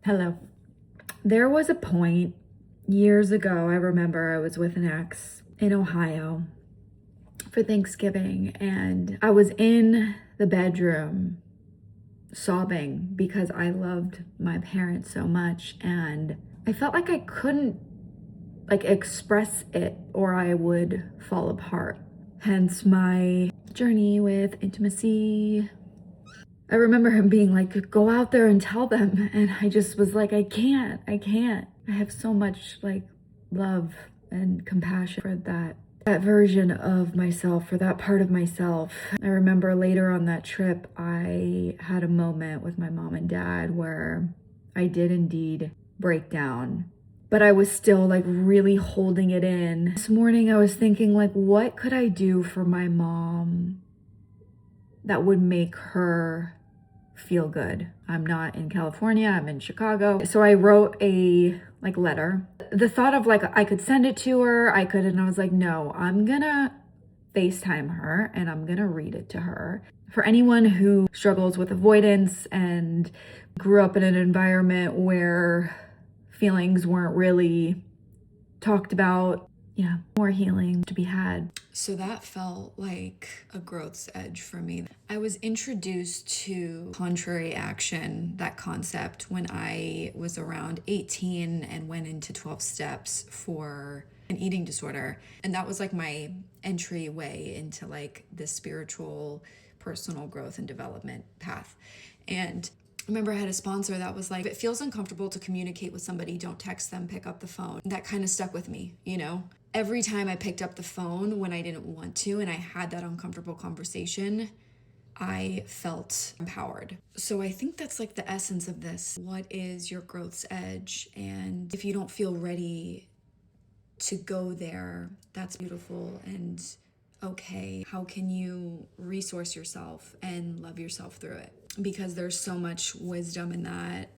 Hello. There was a point years ago, I remember I was with an ex in Ohio for Thanksgiving, and I was in the bedroom sobbing because I loved my parents so much, and I felt like I couldn't express it or I would fall apart. Hence my journey with intimacy. I remember him being like, go out there and tell them. And I just was like, I can't. I have so much love and compassion for that version of myself, for that part of myself. I remember later on that trip, I had a moment with my mom and dad where I did indeed break down, but I was still really holding it in. This morning I was thinking what could I do for my mom that would make her feel good. I'm not in California, I'm in Chicago. So I wrote a letter. The thought of I could send it to her, and I was like, no, I'm gonna FaceTime her and I'm gonna read it to her. For anyone who struggles with avoidance and grew up in an environment where feelings weren't really talked about, yeah, more healing to be had. So that felt like a growth's edge for me. I was introduced to contrary action, that concept, when I was around 18 and went into 12 steps for an eating disorder. And that was my entryway into this spiritual, personal growth and development path. And I remember I had a sponsor that was like, if it feels uncomfortable to communicate with somebody, don't text them, pick up the phone. That kind of stuck with me, Every time I picked up the phone when I didn't want to and I had that uncomfortable conversation, I felt empowered. So I think that's the essence of this. What is your growth's edge? And if you don't feel ready to go there, that's beautiful and okay. How can you resource yourself and love yourself through it? Because there's so much wisdom in that.